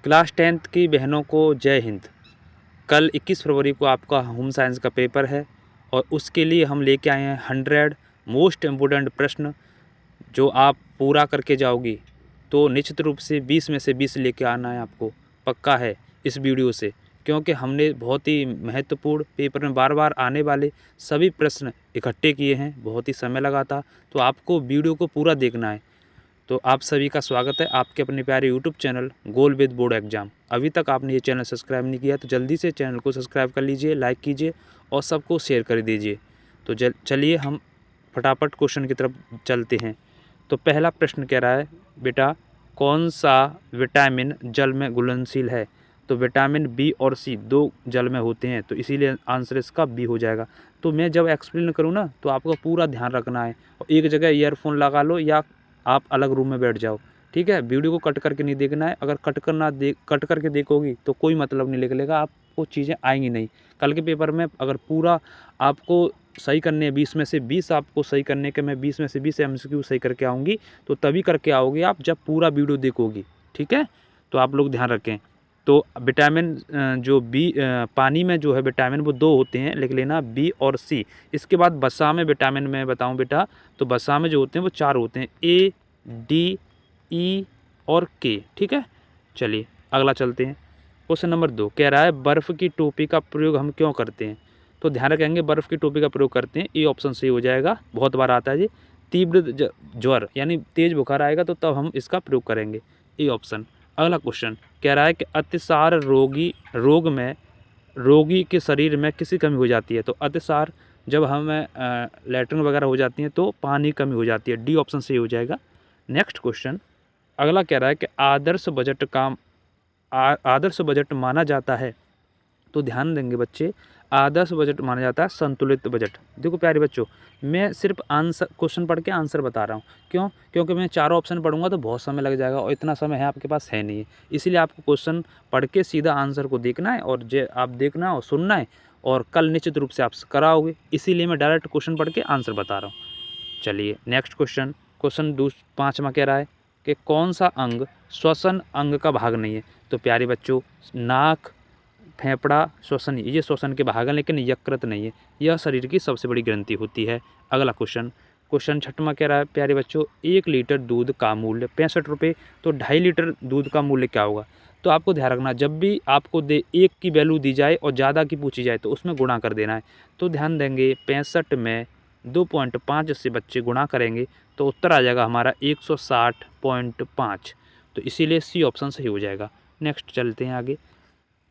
Class 10th की बहनों को जय हिंद। कल 21 फरवरी को आपका होम साइंस का पेपर है और उसके लिए हम लेके आए हैं 100 मोस्ट इम्पोर्टेंट प्रश्न जो आप पूरा करके जाओगी तो निश्चित रूप से 20 में से 20 लेके आना है आपको, पक्का है इस वीडियो से। क्योंकि हमने बहुत ही महत्वपूर्ण पेपर में बार बार आने वाले सभी प्रश्न इकट्ठे किए हैं, बहुत ही समय लगा था, तो आपको वीडियो को पूरा देखना है। तो आप सभी का स्वागत है आपके अपने प्यारे YouTube channel goal with board exam. अभी तक आपने ये चैनल सब्सक्राइब नहीं किया तो जल्दी से चैनल को सब्सक्राइब कर लीजिए, लाइक कीजिए और सबको शेयर कर दीजिए। तो चलिए हम फटाफट क्वेश्चन की तरफ चलते हैं। तो पहला प्रश्न कह रहा है, बेटा कौन सा विटामिन जल में घुलनशील है? तो विटामिन बी और सी दो जल में होते हैं, तो इसीलिए आंसर इसका बी हो जाएगा। तो मैं जब एक्सप्लेन करूँ ना तो आपको पूरा ध्यान रखना है और एक जगह ईयरफोन लगा लो या आप अलग रूम में बैठ जाओ, ठीक है। वीडियो को कट करके नहीं देखना है, अगर कट करके देखोगी तो कोई मतलब नहीं निकलेगा, आपको चीज़ें आएंगी नहीं। कल के पेपर में अगर पूरा आपको सही करने हैं, 20 में से 20 आपको सही करने के, मैं 20 में से 20 MCQ सही करके आऊँगी, तो तभी करके आओगे आप जब पूरा वीडियो देखोगी, ठीक है। तो आप लोग ध्यान रखें। तो विटामिन जो बी पानी में जो है विटामिन वो दो होते हैं, लिख लेना बी और सी। इसके बाद वसा में विटामिन मैं बताऊं बेटा, तो वसा में जो होते हैं वो 4 होते हैं, ए डी ई और के, ठीक है। चलिए अगला चलते हैं। क्वेश्चन नंबर 2 कह रहा है, बर्फ़ की टोपी का प्रयोग हम क्यों करते हैं? तो ध्यान रखेंगे, बर्फ़ की टोपी का प्रयोग करते हैं, ये ऑप्शन सही हो जाएगा, बहुत बार आता है ये। तीव्र ज्वर यानी तेज बुखार आएगा तो तब हम इसका प्रयोग करेंगे, ये ऑप्शन। अगला क्वेश्चन कह रहा है कि अतिसार रोग में रोगी के शरीर में किसी कमी हो जाती है? तो अतिसार जब हमें लैट्रिन वगैरह हो जाती है तो पानी कमी हो जाती है, डी ऑप्शन सही हो जाएगा। नेक्स्ट क्वेश्चन अगला कह रहा है कि आदर्श बजट माना जाता है, तो ध्यान देंगे बच्चे, आदर्श बजट माना जाता है संतुलित बजट। देखो प्यारे बच्चों, मैं सिर्फ आंसर क्वेश्चन पढ़ के आंसर बता रहा हूँ, क्यों? क्योंकि मैं चारों ऑप्शन पढ़ूंगा तो बहुत समय लग जाएगा और इतना समय है आपके पास है नहीं है, इसीलिए आपको क्वेश्चन पढ़ के सीधा आंसर को देखना है और जो आप देखना और सुनना है और कल निश्चित रूप से आप कराओगे, इसीलिए मैं डायरेक्ट क्वेश्चन पढ़ के आंसर बता रहा हूँ। चलिए नेक्स्ट क्वेश्चन, क्वेश्चन 5वां कह रहा है कि कौन सा अंग श्वसन अंग का भाग नहीं है? तो प्यारे बच्चों, नाक, फेफड़ा श्वसन, ये श्वसन के भाग हैं लेकिन यकृत नहीं है, यह शरीर की सबसे बड़ी ग्रंथि होती है। अगला क्वेश्चन 6वां कह रहा है, प्यारे बच्चों 1 लीटर दूध का मूल्य 65 रुपये, तो 2.5 लीटर दूध का मूल्य क्या होगा? तो आपको ध्यान रखना, जब भी आपको एक की वैल्यू दी जाए और ज़्यादा की पूछी जाए तो उसमें गुणा कर देना है। तो ध्यान देंगे 65 में 2.5 से बच्चे गुणा करेंगे तो उत्तर आ जाएगा हमारा 160.5, तो इसीलिए सी ऑप्शन सही हो जाएगा। नेक्स्ट चलते हैं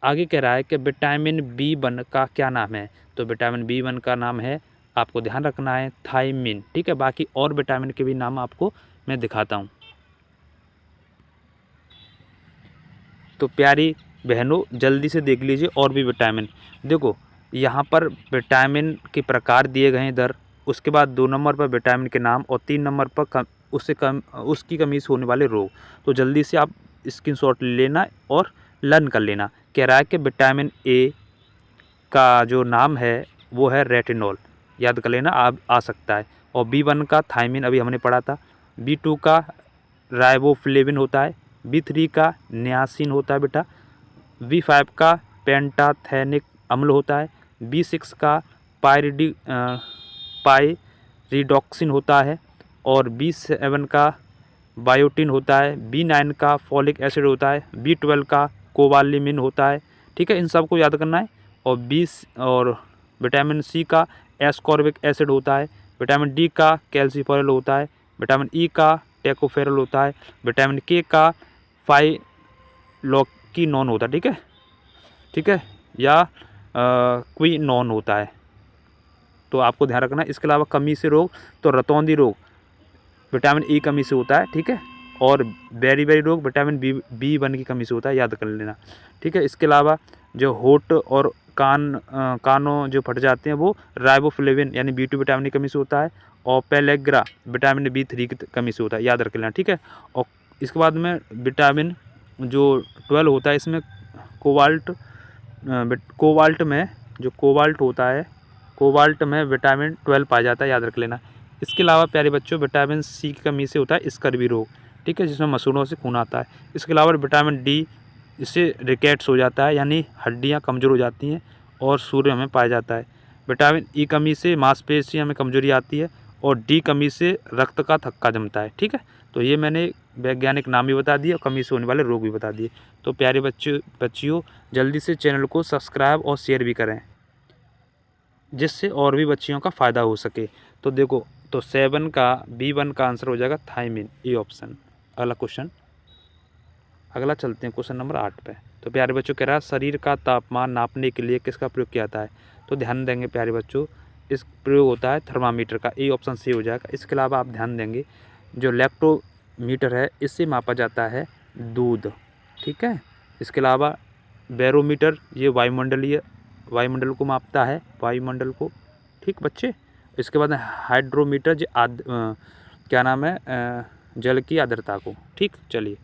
आगे कह रहा है कि विटामिन B1 का क्या नाम है? तो विटामिन B1 का नाम है, आपको ध्यान रखना है, थायमिन, ठीक है। बाकी और विटामिन के भी नाम आपको मैं दिखाता हूँ। तो प्यारी बहनों जल्दी से देख लीजिए और भी विटामिन। देखो यहाँ पर विटामिन के प्रकार दिए गए हैं इधर, उसके बाद 2 नंबर पर विटामिन के नाम और 3 नंबर पर उसकी कमी से होने वाले रोग। तो जल्दी से आप स्क्रीनशॉट ले लेना और लर्न कर लेना। कह रहा है कि विटामिन ए का जो नाम है वो है रेटिनॉल, याद कर लेना, आप आ सकता है। और B1 का थायमिन अभी हमने पढ़ा था, B2 का राइबोफ्लेविन होता है, B3 का नियासिन होता है बेटा, B5 का पेंटाथेनिक अम्ल होता है, B6 का पायरिडॉक्सिन होता है और B7 का बायोटिन होता है, B9 का फॉलिक एसिड होता है, B12 का कोबालिमिन होता है, ठीक है। इन सबको याद करना है। और विटामिन सी का एस्कॉर्बिक एसिड होता है, विटामिन डी का कैल्सिफेरॉल होता है, विटामिन ई का टेकोफेरॉल होता है, विटामिन के का फाइलोक्विनोन होता है, ठीक है, या क्विनोन होता है। तो आपको ध्यान रखना है। इसके अलावा कमी से रोग, तो रतौंधी रोग विटामिन ई कमी से होता है, ठीक है। और बेरी रोग विटामिन B1 की कमी से होता है, याद कर लेना, ठीक है। इसके अलावा जो होठ और कानों जो फट जाते हैं वो राइबोफ्लेविन यानी B2 विटामिन की कमी से होता है और पेलेग्रा विटामिन B3 की कमी से होता है, याद रख लेना, ठीक है। और इसके बाद में विटामिन जो 12 होता है, इसमें कोबाल्ट में जो कोबाल्ट होता है, कोबाल्ट में विटामिन 12 पाया जाता है, याद रख लेना। इसके अलावा प्यारे बच्चों विटामिन सी की कमी से होता है स्कर्वी रोग, ठीक है, जिसमें मसूड़ों से खून आता है। इसके अलावा विटामिन डी इससे रिकेट्स हो जाता है, यानी हड्डियाँ कमज़ोर हो जाती हैं और सूर्य में पाया जाता है। विटामिन ई कमी से मांसपेशियों में कमजोरी आती है और डी कमी से रक्त का थक्का जमता है। ठीक है, तो ये मैंने वैज्ञानिक नाम भी बता दिए और कमी से होने वाले रोग भी बता दिए। तो प्यारे बच्चियों जल्दी से चैनल को सब्सक्राइब और शेयर भी करें, जिससे और भी बच्चियों का फ़ायदा हो सके। तो देखो, तो 7 का B1 का आंसर हो जाएगा थायमिन, ए ऑप्शन। अगला क्वेश्चन, अगला चलते हैं क्वेश्चन नंबर 8 पे। तो प्यारे बच्चों कह रहा है शरीर का तापमान नापने के लिए किसका प्रयोग किया जाता है? तो ध्यान देंगे प्यारे बच्चों, इस प्रयोग होता है थर्मामीटर का, ए ऑप्शन सी हो जाएगा। इसके अलावा आप ध्यान देंगे जो लैक्टोमीटर है इससे मापा जाता है दूध। ठीक है, इसके अलावा बैरोमीटर ये वायुमंडल को मापता है, वायुमंडल को। ठीक बच्चे, इसके बाद हाइड्रोमीटर जो क्या नाम है जल की आर्द्रता को। ठीक, चलिए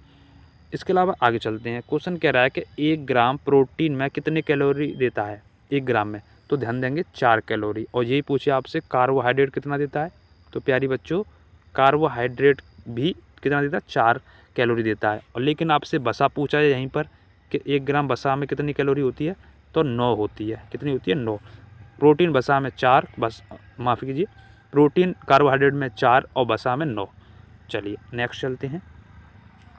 इसके अलावा आगे चलते हैं। क्वेश्चन कह रहा है कि 1 ग्राम प्रोटीन में कितने कैलोरी देता है? 1 ग्राम में, तो ध्यान देंगे 4 कैलोरी। और यही पूछे आपसे कार्बोहाइड्रेट कितना देता है? तो प्यारी बच्चों कार्बोहाइड्रेट भी कितना देता है? 4 कैलोरी देता है। और लेकिन आपसे वसा पूछा है यहीं पर कि 1 ग्राम वसा में कितनी कैलोरी होती है? तो 9 होती है। कितनी होती है? 9। प्रोटीन वसा में 4, बस माफ़ी कीजिए, प्रोटीन कार्बोहाइड्रेट में 4 और वसा में 9। चलिए नेक्स्ट चलते हैं।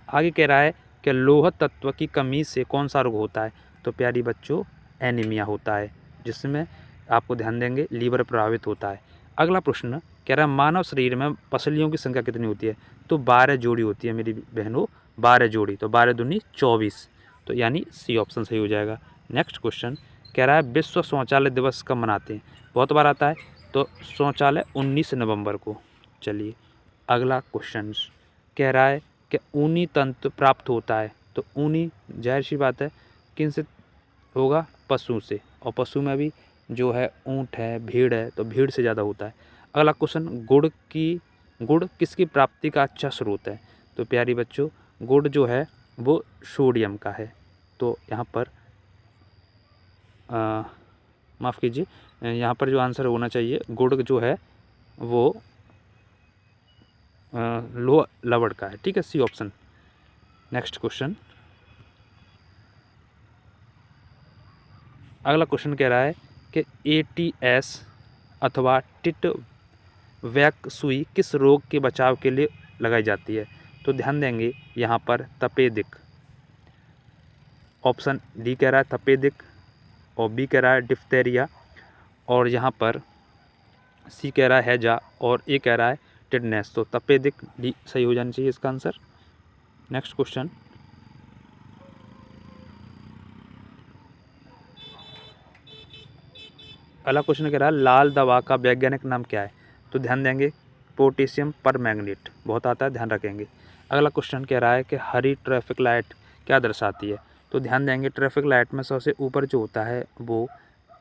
आगे कह रहा है कि लोह तत्व की कमी से कौन सा रोग होता है? तो प्यारी बच्चों एनीमिया होता है, जिसमें आपको ध्यान देंगे लीवर प्रभावित होता है। अगला प्रश्न कह रहा है मानव शरीर में पसलियों की संख्या कितनी होती है? तो 12 जोड़ी होती है मेरी बहनों, 12 जोड़ी। तो 12 दूनी 24, तो यानी सी ऑप्शन सही हो जाएगा। नेक्स्ट क्वेश्चन कह रहा है विश्व शौचालय दिवस कब मनाते हैं? बहुत बार आता है, तो शौचालय 19 नवंबर को। चलिए अगला क्वेश्चन कह रहा है कि ऊनी तंतु प्राप्त होता है। तो ऊनी जाहिर सी बात है किन से होगा? पशु से, और पशु में भी जो है ऊँट है, भीड़ है, तो भीड़ से ज़्यादा होता है। अगला क्वेश्चन गुड़ किसकी प्राप्ति का अच्छा स्रोत है? तो प्यारी बच्चों गुड़ जो है वो सोडियम का है। तो यहाँ पर माफ़ कीजिए, यहाँ पर जो आंसर होना चाहिए गुड़ जो है वो लोह लवण का है। ठीक है, सी ऑप्शन। नेक्स्ट क्वेश्चन, अगला क्वेश्चन कह रहा है कि ATS अथवा टिट वैक सुई किस रोग के बचाव के लिए लगाई जाती है? तो ध्यान देंगे यहाँ पर तपेदिक, ऑप्शन डी कह रहा है तपेदिक, और बी कह रहा है डिप्थेरिया, और यहाँ पर सी कह रहा है हैजा, और ए कह रहा है टिटनेस। तो तपेदिक डी सही हो जाना चाहिए इसका आंसर। नेक्स्ट क्वेश्चन, अगला क्वेश्चन कह रहा है लाल दवा का वैज्ञानिक नाम क्या है? तो ध्यान देंगे पोटेशियम परमैंगनेट, बहुत आता है, ध्यान रखेंगे। अगला क्वेश्चन कह रहा है कि हरी ट्रैफिक लाइट क्या दर्शाती है? तो ध्यान देंगे ट्रैफिक लाइट में सबसे ऊपर जो होता है वो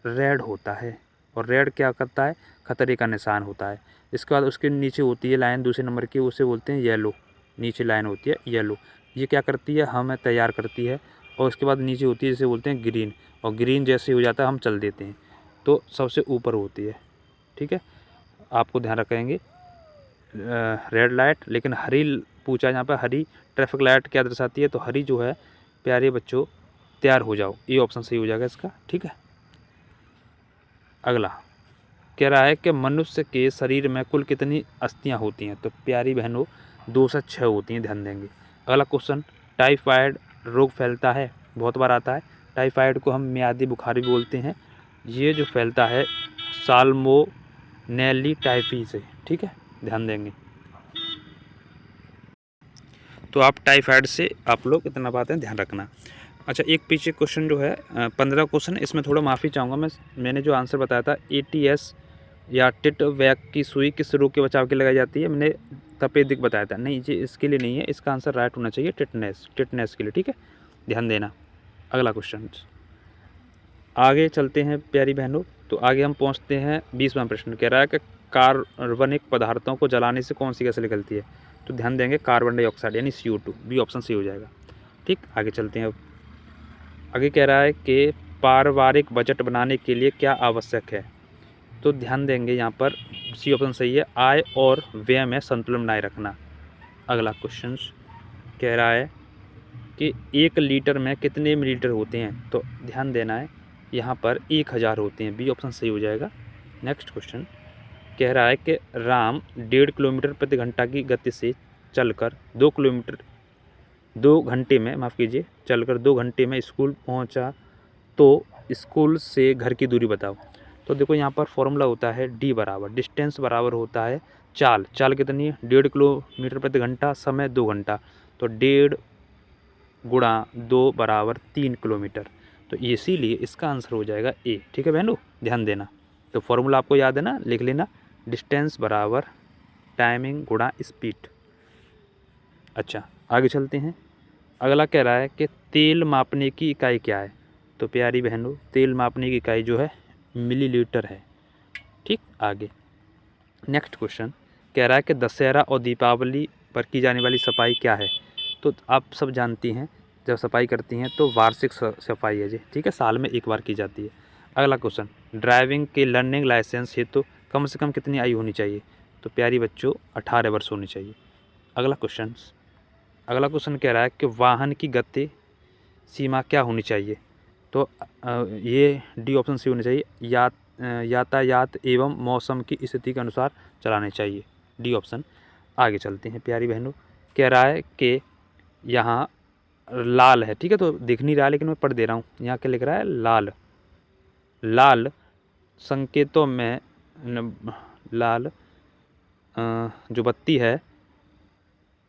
रेड होता है, और रेड क्या करता है? खतरे का निशान होता है। इसके बाद उसके नीचे होती है लाइन दूसरे नंबर की, उसे बोलते हैं येलो। नीचे लाइन होती है येलो, ये क्या करती है? हमें तैयार करती है। और उसके बाद नीचे होती है जिसे बोलते हैं ग्रीन, और ग्रीन जैसे हो जाता है हम चल देते हैं, तो सबसे ऊपर होती है। ठीक है, आपको ध्यान रखेंगे रेड लाइट, लेकिन हरी पूछा यहाँ पर हरी ट्रैफिक लाइट क्या दर्शाती है? तो हरी जो है प्यारे बच्चों तैयार हो जाओ, ये ऑप्शन सही हो जाएगा इसका। ठीक है, अगला कह रहा है कि मनुष्य के शरीर में कुल कितनी अस्थियाँ होती हैं? तो प्यारी बहनों 2 से 6 होती हैं, ध्यान देंगे। अगला क्वेश्चन, टाइफाइड रोग फैलता है, बहुत बार आता है। टाइफाइड को हम मियादी बुखार भी बोलते हैं। ये जो फैलता है साल्मोनेली टाइफी से। ठीक है, ध्यान देंगे। तो आप टाइफाइड से आप लोग इतना बात है ध्यान रखना। अच्छा, एक पीछे क्वेश्चन जो है 15 क्वेश्चन, इसमें थोड़ा माफ़ी चाहूँगा मैंने जो आंसर बताया था ATS या टिट वैक की सुई किस रोग के बचाव के लगाई जाती है? मैंने तपेदिक बताया था, नहीं जी इसके लिए नहीं है, इसका आंसर राइट होना चाहिए टिटनेस के लिए। ठीक है, ध्यान देना। अगला क्वेश्चन आगे चलते हैं प्यारी बहनों। तो आगे हम पहुंचते हैं 20वां प्रश्न कह रहा है कि कार्बनिक पदार्थों को जलाने से कौन सी गैस निकलती है? तो ध्यान देंगे कार्बन डाइऑक्साइड यानी CO2, बी ऑप्शन सही हो जाएगा। ठीक, आगे चलते हैं। अब आगे कह रहा है कि पारिवारिक बजट बनाने के लिए क्या आवश्यक है? तो ध्यान देंगे यहाँ पर सी ऑप्शन सही है, आय और व्यय में संतुलन बनाए रखना। अगला क्वेश्चन कह रहा है कि 1 लीटर में कितने मिलीलीटर होते हैं, तो ध्यान देना है यहाँ पर 1000 होते हैं। बी ऑप्शन सही हो जाएगा। नेक्स्ट क्वेश्चन कह रहा है कि राम 1.5 किलोमीटर प्रति घंटा की गति से चलकर 2 घंटे में, माफ़ कीजिए, चलकर 2 घंटे में स्कूल पहुँचा, तो स्कूल से घर की दूरी बताओ। तो देखो यहाँ पर फॉर्मूला होता है डी बराबर डिस्टेंस बराबर होता है चाल कितनी है, 1.5 किलोमीटर प्रति घंटा, समय 2 घंटा, तो 1.5 गुणा 2 बराबर 3 किलोमीटर। तो इसीलिए इसका आंसर हो जाएगा ए। ठीक है बहनों, ध्यान देना। तो फॉर्मूला आपको याद है ना, लिख लेना, डिस्टेंस बराबर टाइमिंग गुणा स्पीड। अच्छा, आगे चलते हैं। अगला कह रहा है कि तेल मापने की इकाई क्या है। तो प्यारी बहनों, तेल मापने की इकाई जो है मिलीलीटर है। ठीक, आगे नेक्स्ट क्वेश्चन कह रहा है कि दशहरा और दीपावली पर की जाने वाली सफाई क्या है। तो आप सब जानती हैं, जब सफाई करती हैं तो वार्षिक सफाई है जी। ठीक है, साल में एक बार की जाती है। अगला क्वेश्चन, ड्राइविंग के लर्निंग लाइसेंस हेतु तो कम से कम कितनी आयु होनी चाहिए। तो प्यारी बच्चों 18 वर्ष होनी चाहिए। अगला क्वेश्चन कह रहा है कि वाहन की गति सीमा क्या होनी चाहिए। तो ये डी ऑप्शन सी होनी चाहिए, यातायात एवं मौसम की स्थिति के अनुसार चलाने चाहिए, डी ऑप्शन। आगे चलते हैं प्यारी बहनों, कह रहा है कि यहाँ लाल है, ठीक है, तो दिख नहीं रहा लेकिन मैं पढ़ दे रहा हूँ। यहाँ क्या लिख रहा है, लाल संकेतों में लाल जो बत्ती है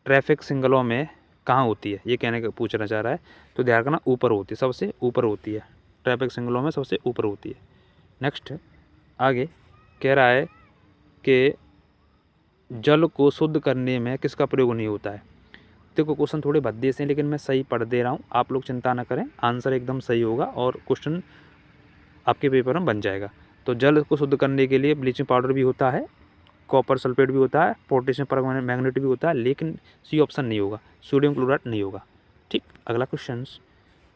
ट्रैफिक सिग्नलों में कहाँ होती है, ये कहने का पूछना चाह रहा है। तो ध्यान रखना, ऊपर होती है, सबसे ऊपर होती है, ट्रैफिक सिग्नलों में सबसे ऊपर होती है। नेक्स्ट आगे कह रहा है कि जल को शुद्ध करने में किसका प्रयोग नहीं होता है। देखो क्वेश्चन थोड़े भद्दे से हैं लेकिन मैं सही पढ़ दे रहा हूँ, आप लोग चिंता ना करें, आंसर एकदम सही होगा और क्वेश्चन आपके पेपर में बन जाएगा। तो जल को शुद्ध करने के लिए ब्लीचिंग पाउडर भी होता है, कॉपर सल्फेट भी होता है, पोटेशियम परमैंगनेट भी होता है, लेकिन सी ऑप्शन नहीं होगा, सोडियम क्लोराइड नहीं होगा। ठीक, अगला क्वेश्चन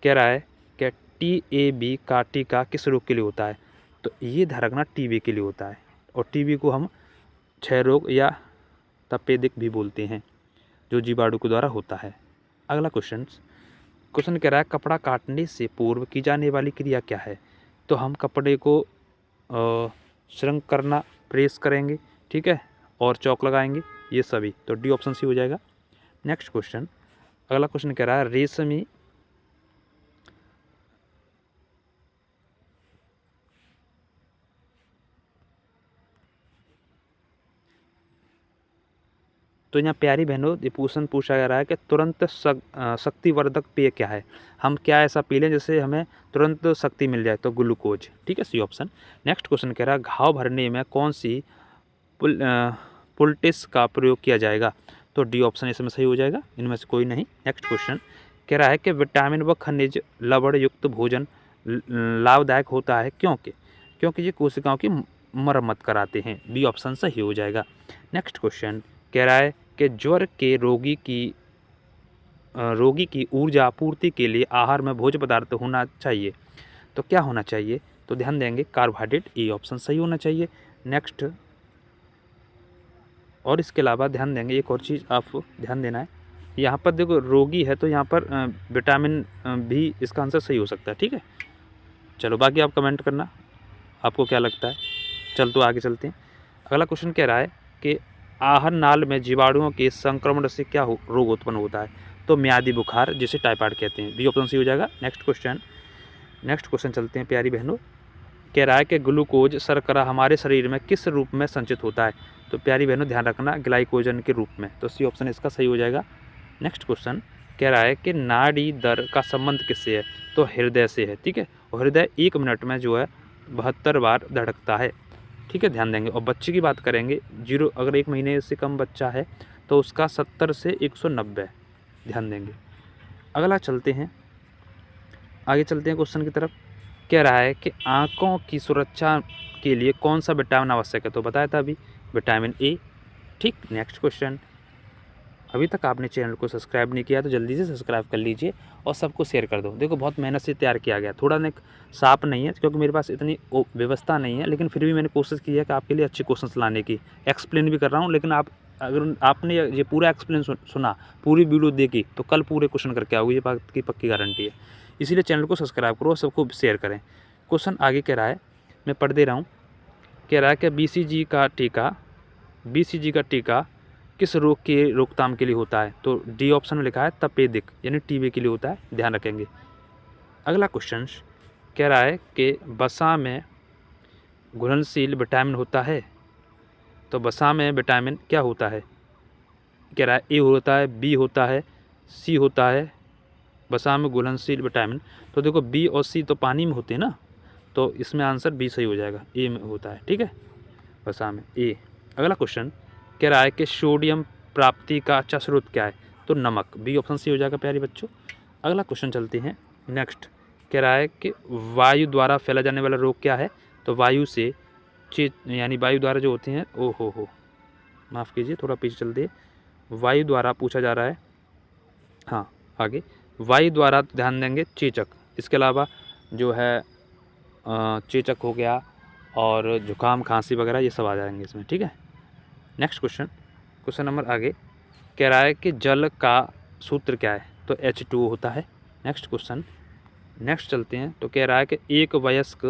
कह रहा है कि TAB का टीका किस रोग के लिए होता है। तो ये ध्यान रखना, टीबी के लिए होता है, और टीबी को हम क्षय रोग या तपेदिक भी बोलते हैं, जो जीवाणु के द्वारा होता है। अगला क्वेश्चन कह रहा है कपड़ा काटने से पूर्व की जाने वाली क्रिया क्या है। तो हम कपड़े को श्रृंक करना, प्रेस करेंगे, ठीक है, और चौक लगाएंगे, ये सभी। तो डी ऑप्शन सी हो जाएगा। नेक्स्ट क्वेश्चन, अगला क्वेश्चन कह रहा है रेशमी तो यहाँ प्यारी बहनों ये क्वेश्चन पूछा जा रहा है कि तुरंत शक्तिवर्धक पेय क्या है। हम क्या ऐसा पी लें जिससे हमें तुरंत शक्ति मिल जाए। तो ग्लूकोज, ठीक है, सी ऑप्शन। नेक्स्ट क्वेश्चन कह रहा है घाव भरने में कौन सी पुलटिस का प्रयोग किया जाएगा। तो डी ऑप्शन इसमें सही हो जाएगा, इनमें से कोई नहीं। नेक्स्ट क्वेश्चन कह रहा है कि विटामिन व खनिज लवण युक्त भोजन लाभदायक होता है क्योंकि ये कोशिकाओं की मरम्मत कराते हैं, बी ऑप्शन सही हो जाएगा। नेक्स्ट क्वेश्चन कह रहा है कि ज्वर के रोगी की ऊर्जा आपूर्ति के लिए आहार में भोज्य पदार्थ होना चाहिए। तो क्या होना चाहिए। तो ध्यान देंगे कार्बोहाइड्रेट, ए ऑप्शन सही होना चाहिए। नेक्स्ट, और इसके अलावा ध्यान देंगे एक और चीज़ आप ध्यान देना है, यहाँ पर देखो रोगी है तो यहाँ पर विटामिन भी इसका आंसर सही हो सकता है। ठीक है, चलो बाकी आप कमेंट करना आपको क्या लगता है। चल तो आगे चलते हैं। अगला क्वेश्चन कह रहा है कि आहार नाल में जीवाणुओं के संक्रमण से क्या रोग उत्पन्न होता है। तो म्यादी बुखार, जिसे टाइफाइड कहते हैं, बी ऑप्शन सी हो जाएगा। नेक्स्ट क्वेश्चन चलते हैं प्यारी बहनों। कह रहा है कि ग्लूकोज शर्करा हमारे शरीर में किस रूप में संचित होता है। तो प्यारी बहनों ध्यान रखना, ग्लाइकोजन के रूप में। तो सी ऑप्शन इसका सही हो जाएगा। नेक्स्ट क्वेश्चन कह रहा है कि नाड़ी दर का संबंध किससे है। तो हृदय से है, ठीक है, और हृदय 1 मिनट में जो है 72 बार धड़कता है। ठीक है, ध्यान देंगे। और बच्चे की बात करेंगे, अगर 1 महीने से कम बच्चा है तो उसका 70 से 190, ध्यान देंगे। अगला चलते हैं, आगे चलते हैं क्वेश्चन की तरफ। कह रहा है कि आँखों की सुरक्षा के लिए कौन सा विटामिन आवश्यक है। तो बताया था अभी, विटामिन ए। ठीक, नेक्स्ट क्वेश्चन, अभी तक आपने चैनल को सब्सक्राइब नहीं किया तो जल्दी से सब्सक्राइब कर लीजिए और सबको शेयर कर दो। देखो बहुत मेहनत से तैयार किया गया, थोड़ा ना साफ नहीं है क्योंकि मेरे पास इतनी व्यवस्था नहीं है, लेकिन फिर भी मैंने कोशिश की है कि आपके लिए अच्छे क्वेश्चंस लाने की। एक्सप्लेन भी कर रहा हूँ लेकिन आप अगर आपने ये पूरा एक्सप्लेन सुना, पूरी वीडियो देखी, तो कल पूरे क्वेश्चन करके आओगे, ये बात की पक्की गारंटी है। इसीलिए चैनल को सब्सक्राइब करो और सबको शेयर करें। क्वेश्चन आगे कह रहा है, मैं पढ़ दे रहा हूँ। कह रहा है कि BCG का टीका किस रोग के रोकथाम के लिए होता है? तो डी ऑप्शन में लिखा है तपेदिक, यानी टीबी के लिए होता है, ध्यान रखेंगे। अगला क्वेश्चन कह रहा है कि वसा में घुलनशील विटामिन होता है? तो वसा में विटामिन क्या होता है? कह रहा है ए होता है, बी होता है, सी होता है। वसा में घुलनशील विटामिन, तो देखो बी और सी तो पानी में होते हैं ना, तो इसमें आंसर बी सही हो जाएगा, ए में होता है। ठीक है, वसा में ए। अगला क्वेश्चन कह रहा है कि सोडियम प्राप्ति का अच्छा स्रोत क्या है? तो नमक, बी ऑप्शन सी हो जाएगा प्यारे बच्चों। अगला क्वेश्चन चलते हैं नेक्स्ट। कह रहा है कि वायु द्वारा फैला जाने वाला रोग क्या है? तो वायु से यानी वायु द्वारा जो होते हैं, ओ हो माफ़ कीजिए, थोड़ा पीछे चलते, वायु द्वारा पूछा जा रहा है। हाँ, आगे वायु द्वारा ध्यान देंगे चेचक, इसके अलावा जो है चेचक हो गया और जुकाम खांसी वगैरह, ये सब आ जाएंगे इसमें। ठीक है, नेक्स्ट क्वेश्चन नंबर आगे कह रहा है कि जल का सूत्र क्या है? तो H2O होता है। नेक्स्ट चलते हैं, तो कह रहा है कि एक वयस्क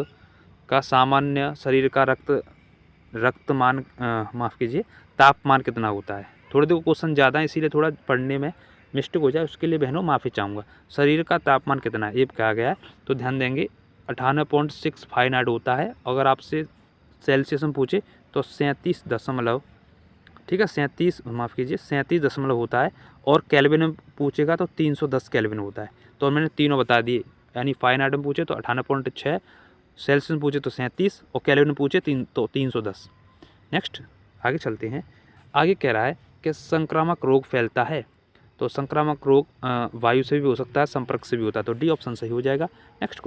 का सामान्य शरीर का रक्तमान माफ़ कीजिए तापमान कितना होता है? थोड़े देखो क्वेश्चन ज़्यादा है, इसीलिए थोड़ा पढ़ने में मिस्टेक हो जाए, उसके लिए बहनों माफ़ी चाहूँगा। शरीर का तापमान कितना है ये कहा गया है, तो ध्यान देंगे 98.6 फारेनहाइट होता है। अगर आपसे सेल्सियस में पूछे तो 37 दशमलव, ठीक है 37 दशमलव होता है। और केल्विन में पूछेगा तो 310 केल्विन होता है। तो मैंने तीनों बता दिए, यानी फारेनहाइट में पूछे तो 98.6, सेल्सियस में पूछे तो 37 और केल्विन में पूछे तो 310। नेक्स्ट आगे चलते हैं। आगे कह रहा है कि संक्रामक रोग फैलता है? तो संक्रामक रोग वायु से भी हो सकता है, संपर्क से भी होता है, तो डी ऑप्शन सही हो जाएगा। नेक्स्ट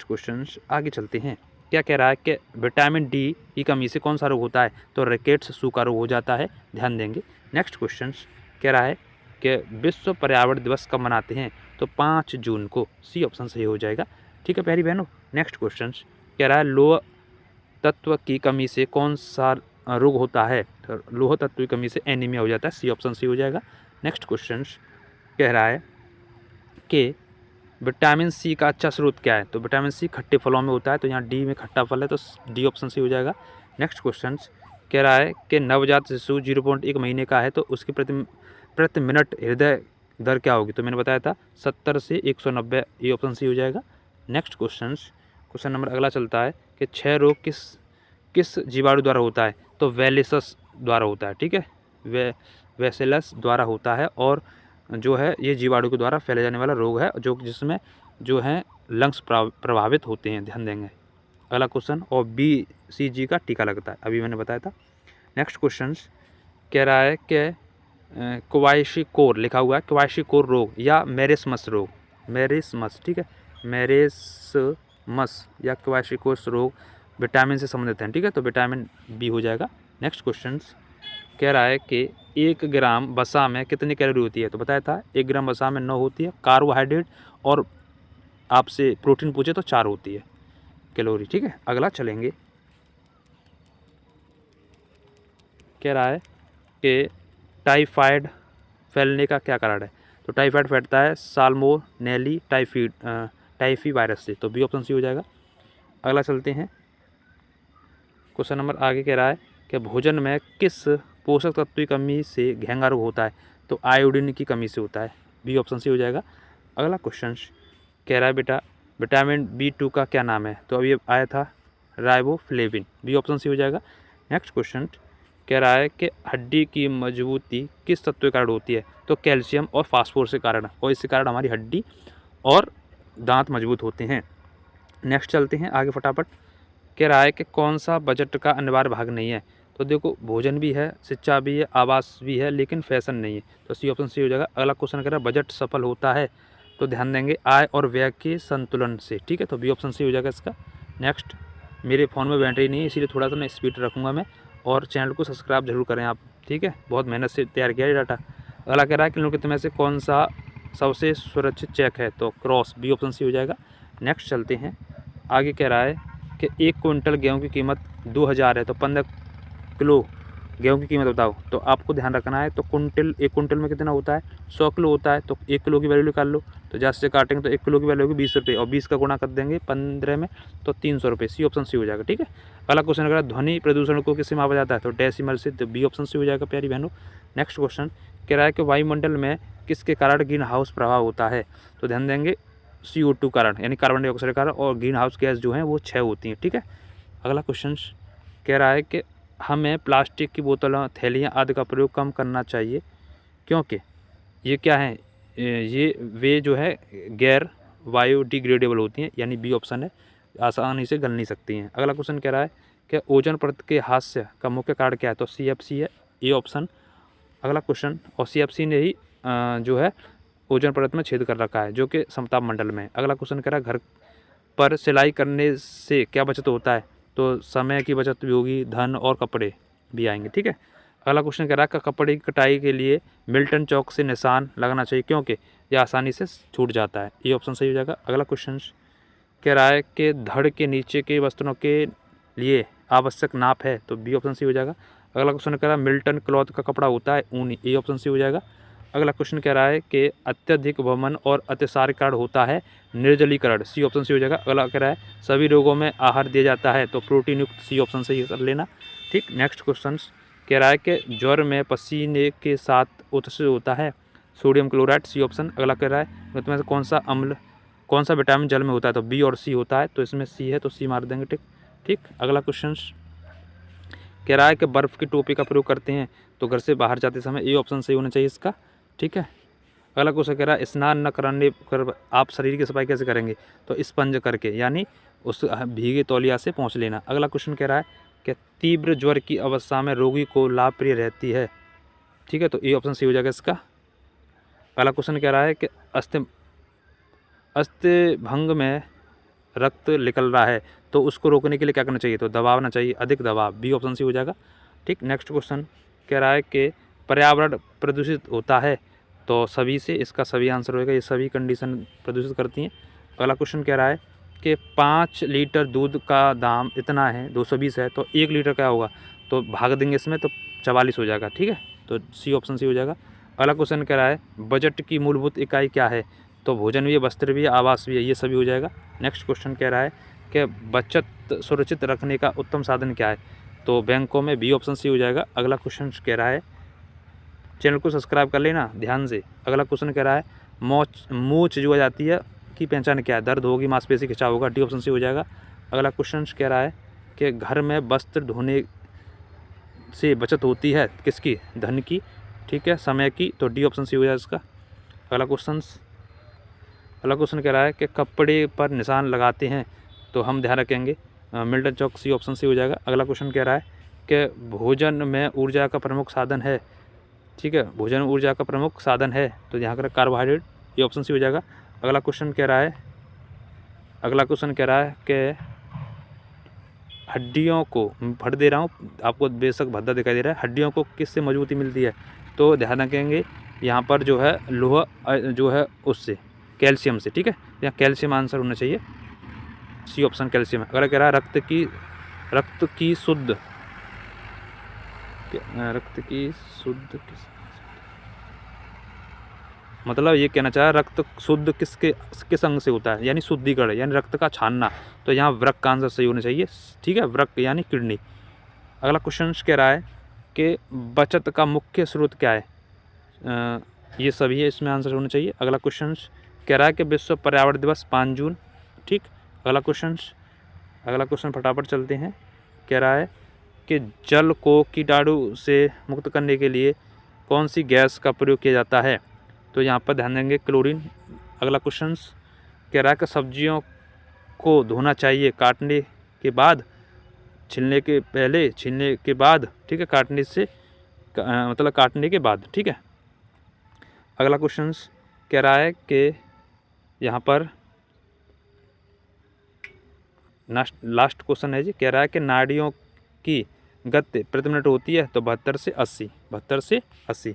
क्वेश्चन आगे चलते हैं। क्या कह रहा है कि विटामिन डी की कमी से कौन सा रोग होता है? तो रिकेट्स, सूखा रोग हो जाता है, ध्यान देंगे। नेक्स्ट क्वेश्चन कह रहा है कि विश्व पर्यावरण दिवस कब मनाते हैं? तो 5 जून को, सी ऑप्शन सही हो जाएगा। ठीक है प्यारी बहनों, नेक्स्ट क्वेश्चन कह रहा है लोह तत्व की कमी से कौन सा रोग होता है? तो लोह तत्व की कमी से एनीमिया हो जाता है, सी ऑप्शन सही हो जाएगा। नेक्स्ट क्वेश्चन कह रहा है कि विटामिन सी का अच्छा स्रोत क्या है? तो विटामिन सी खट्टे फलों में होता है, तो यहाँ डी में खट्टा फल है, तो डी ऑप्शन सही हो जाएगा। नेक्स्ट क्वेश्चन कह रहा है कि नवजात शिशु 0.1 महीने का है, तो उसकी प्रति मिनट हृदय दर क्या होगी? तो मैंने बताया था 70 से 190, ये ऑप्शन सही हो जाएगा। नेक्स्ट क्वेश्चन नंबर अगला चलता है कि 6 रोग किस जीवाणु द्वारा होता है? तो वेलिसस द्वारा होता है। ठीक है, वेसेलस द्वारा होता है, और जो है ये जीवाणु के द्वारा फैले जाने वाला रोग है, जिसमें जो है लंग्स प्रभावित होते हैं, ध्यान देंगे। अगला क्वेश्चन, और BCG का टीका लगता है, अभी मैंने बताया था। नेक्स्ट क्वेश्चन कह रहा है कि क्वाइशीकोर लिखा हुआ है, क्वाइशीकोर रोग या मेरिस्मस रोग, मेरिस्मस, ठीक है, मेरिस्मस या क्वाइशीकोर रोग विटामिन से संबंधित हैं। ठीक है, तो विटामिन बी हो जाएगा। नेक्स्ट क्वेश्चन कह रहा है कि 1 ग्राम वसा में कितनी कैलोरी होती है? तो बताया था 1 ग्राम वसा में 9 होती है कार्बोहाइड्रेट, और आपसे प्रोटीन पूछे तो 4 होती है कैलोरी। ठीक है, अगला चलेंगे। कह रहा है कि टाइफाइड फैलने का क्या कारण है? तो टाइफाइड फैलता है साल्मोनेली टाइफी वायरस से, तो बी ऑप्शन सी हो जाएगा। अगला चलते हैं, क्वेश्चन नंबर आगे कह रहा है कि भोजन में किस पोषक तत्व की कमी से घेंगा रोग होता है? तो आयोडीन की कमी से होता है, बी ऑप्शन सी हो जाएगा। अगला क्वेश्चन कह रहा है बेटा विटामिन B2 का क्या नाम है? तो अभी आया था राइबोफ्लेविन, बी ऑप्शन सी हो जाएगा। नेक्स्ट क्वेश्चन कह रहा है कि हड्डी की मजबूती किस तत्व के कारण होती है? तो कैल्शियम और फास्फोरस के कारण, और इसके कारण हमारी हड्डी और दांत मजबूत होते हैं। नेक्स्ट चलते हैं आगे फटाफट। कह रहा है कि कौन सा बजट का अनिवार्य भाग नहीं है? तो देखो भोजन भी है, शिक्षा भी है, आवास भी है, लेकिन फैशन नहीं है, तो सी ऑप्शन सी हो जाएगा। अगला क्वेश्चन कह रहा है बजट सफल होता है, तो ध्यान देंगे आय और व्यय के संतुलन से। ठीक है, तो बी ऑप्शन सी हो जाएगा इसका। नेक्स्ट, मेरे फ़ोन में बैटरी नहीं है, इसीलिए थोड़ा सा मैं स्पीड रखूँगा मैं, और चैनल को सब्सक्राइब जरूर करें आप। ठीक है, बहुत मेहनत से तैयार किया है डाटा। अगला कह रहा है कि निम्नलिखित में से कौन सा सबसे सुरक्षित चेक है? तो क्रॉस, बी ऑप्शन सी हो जाएगा। नेक्स्ट चलते हैं, आगे कह रहा है कि 1 क्विंटल गेहूं की कीमत 2000 है, तो 15 किलो गेहूं की कीमत बताओ, तो आपको ध्यान रखना है। तो कुंटल, 1 कुंटल में कितना होता है, 100 किलो होता है। तो 1 किलो की वैल्यू निकाल लो, तो जैसे से काटेंगे तो 1 किलो की वैल्यू होगी 20 रुपये, और 20 का गुणा कर देंगे 15 में, तो 300 रुपये। सी ऑप्शन सी हो जाएगा। ठीक है, अगला क्वेश्चन अगर ध्वनि प्रदूषण को किससे मापा जाता है, तो डेसिमल से, तो बी ऑप्शन सी हो जाएगा प्यारी बहनों। नेक्स्ट क्वेश्चन कह रहा है कि वायुमंडल में किसके कारण ग्रीन हाउस प्रभाव होता है, तो ध्यान देंगे CO2 कारण, यानी कार्बन डाइऑक्साइड कारण, और ग्रीन हाउस गैस जो है वो 6 होती हैं। ठीक है, अगला क्वेश्चन कह रहा है कि हमें प्लास्टिक की बोतलों, थैलियाँ आदि का प्रयोग कम करना चाहिए, क्योंकि ये क्या है, ये वे जो है गैर बायोडिग्रेडेबल होती हैं, यानी बी ऑप्शन है, आसानी से गल नहीं सकती हैं। अगला क्वेश्चन कह रहा है कि ओजोन परत के हास्य का मुख्य कारण क्या है, तो CFC है, ए ऑप्शन। अगला क्वेश्चन, और CFC ने ही जो है ओजोन परत में छेद कर रखा है, जो कि समताप मंडल में है। अगला क्वेश्चन कह रहा है घर पर सिलाई करने से क्या बचत होता है, तो समय की बचत भी होगी, धन और कपड़े भी आएंगे। ठीक है, अगला क्वेश्चन कह रहा है कपड़े की कटाई के लिए मिल्टन चौक से निशान लगाना चाहिए, क्योंकि यह आसानी से छूट जाता है। ये ऑप्शन सही हो जाएगा। अगला क्वेश्चन कह रहा है कि धड़ के नीचे के वस्त्रों के लिए आवश्यक नाप है, तो बी ऑप्शन सी हो जाएगा। अगला क्वेश्चन कह रहा है मिल्टन क्लॉथ का कपड़ा होता है ऊनी, ए ऑप्शन सी हो जाएगा। अगला क्वेश्चन कह रहा है कि अत्यधिक वमन और अतिसार कारण होता है निर्जलीकरण, सी ऑप्शन सी हो जाएगा। अगला कह रहा है सभी रोगों में आहार दिया जाता है, तो प्रोटीन युक्त, सी ऑप्शन सही कर लेना। ठीक, नेक्स्ट क्वेश्चन कह रहा है कि ज्वर में पसीने के साथ उत्सर्जित होता है सोडियम क्लोराइड, सी ऑप्शन। अगला कह रहा है में से कौन सा विटामिन जल में होता है, तो बी और सी होता है, तो इसमें सी है तो सी मार देंगे। ठीक ठीक, अगला क्वेश्चन कह रहा है कि बर्फ़ की टोपी का प्रयोग करते हैं तो घर से बाहर जाते समय, ए ऑप्शन सही होना चाहिए इसका। ठीक है, अगला क्वेश्चन कह रहा है स्नान न करने पर आप शरीर की सफाई कैसे करेंगे, तो स्पंज करके, यानी उस भीगे तौलिया से पोंछ लेना। अगला क्वेश्चन कह रहा है कि तीव्र ज्वर की अवस्था में रोगी को लाभप्रिय रहती है, ठीक है, तो ए ऑप्शन सही हो जाएगा इसका। अगला क्वेश्चन कह रहा है कि अस्थिभंग में रक्त निकल रहा है तो उसको रोकने के लिए क्या करना चाहिए, तो दबावना चाहिए, अधिक दबाव, बी ऑप्शन सी हो जाएगा। ठीक, नेक्स्ट क्वेश्चन कह रहा है कि पर्यावरण प्रदूषित होता है, तो सभी से, इसका सभी आंसर होगा, ये सभी कंडीशन प्रदूषित करती हैं। अगला क्वेश्चन कह रहा है कि 5 लीटर दूध का दाम इतना है, 220 है, तो 1 लीटर क्या होगा, तो भाग देंगे इसमें तो 44 हो जाएगा। ठीक है, तो सी ऑप्शन सी हो जाएगा। अगला क्वेश्चन कह रहा है बजट की मूलभूत इकाई क्या है, तो भोजन भी है, वस्त्र भी है, आवास भी है, ये सभी हो जाएगा। नेक्स्ट क्वेश्चन कह रहा है कि बचत सुरक्षित रखने का उत्तम साधन क्या है, तो बैंकों में, बी ऑप्शन सी हो जाएगा। अगला क्वेश्चन कह रहा है चैनल को सब्सक्राइब कर लेना ध्यान से। अगला क्वेश्चन कह रहा है मूंछ जो आ जाती है की पहचान क्या है, दर्द होगी, मांसपेशी खिंचाव होगा, डी ऑप्शन सी हो जाएगा। अगला क्वेश्चन कह रहा है कि घर में वस्त्र धोने से बचत होती है किसकी, धन की, ठीक है, समय की, तो डी ऑप्शन सी हो जाएगा इसका। अगला क्वेश्चन कह रहा है कि कपड़े पर निशान लगाते हैं तो हम ध्यान रखेंगे, मिल्टन चौक, सी ऑप्शन सी हो जाएगा। अगला क्वेश्चन कह रहा है कि भोजन में ऊर्जा का प्रमुख साधन है, ठीक है, भोजन ऊर्जा का प्रमुख साधन है, तो यहाँ कर कार्बोहाइड्रेट, ये ऑप्शन सी हो जाएगा। अगला क्वेश्चन कह रहा है कि हड्डियों को, भर दे रहा हूँ आपको, बेशक भद्दा दिखाई दे रहा है, हड्डियों को किससे मजबूती मिलती है, तो ध्यान रखेंगे यहाँ पर जो है लोहा जो है उससे, कैल्शियम से। ठीक है, यहाँ कैल्शियम आंसर होना चाहिए, सी ऑप्शन कैल्शियम है। अगर कह रहा है रक्त की शुद्ध मतलब ये कहना चाह रहा है रक्त शुद्ध किस अंग से होता है, यानी शुद्धिकरण, यानी रक्त का छानना, तो यहाँ वृक्क का आंसर सही होना चाहिए। ठीक है, वृक्क यानी किडनी। अगला क्वेश्चन कह रहा है कि बचत का मुख्य स्रोत क्या है, ये सभी है, इसमें आंसर होना चाहिए। अगला क्वेश्चन कह रहा है कि विश्व पर्यावरण दिवस 5 जून। ठीक, अगला क्वेश्चन फटाफट चलते हैं। कह रहा है कि जल को कीटाणु से मुक्त करने के लिए कौन सी गैस का प्रयोग किया जाता है, तो यहाँ पर ध्यान देंगे क्लोरीन। अगला क्वेश्चन कह रहा है कि सब्जियों को धोना चाहिए काटने के बाद, छीलने के पहले, छीलने के बाद, ठीक है, काटने के बाद। ठीक है, अगला क्वेश्चन कह रहा है कि यहाँ पर लास्ट क्वेश्चन है जी, कह रहा है कि नाड़ियों की गति प्रति मिनट होती है, तो 72 से 80।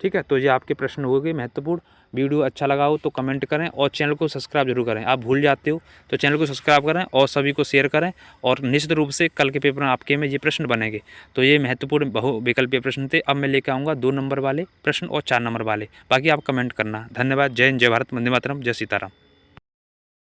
ठीक है, तो ये आपके प्रश्न हो गए महत्वपूर्ण। वीडियो अच्छा लगा हो तो कमेंट करें और चैनल को सब्सक्राइब जरूर करें। आप भूल जाते हो तो चैनल को सब्सक्राइब करें और सभी को शेयर करें। और निश्चित रूप से कल के पेपर में आपके में ये प्रश्न बनेंगे। तो ये महत्वपूर्ण बहुविकल्पीय प्रश्न थे। अब मैं लेकर आऊँगा 2 नंबर वाले प्रश्न और 4 नंबर वाले। बाकी आप कमेंट करना। धन्यवाद। जय हिंद, जय भारत, वंदे मातरम, जय सीताराम।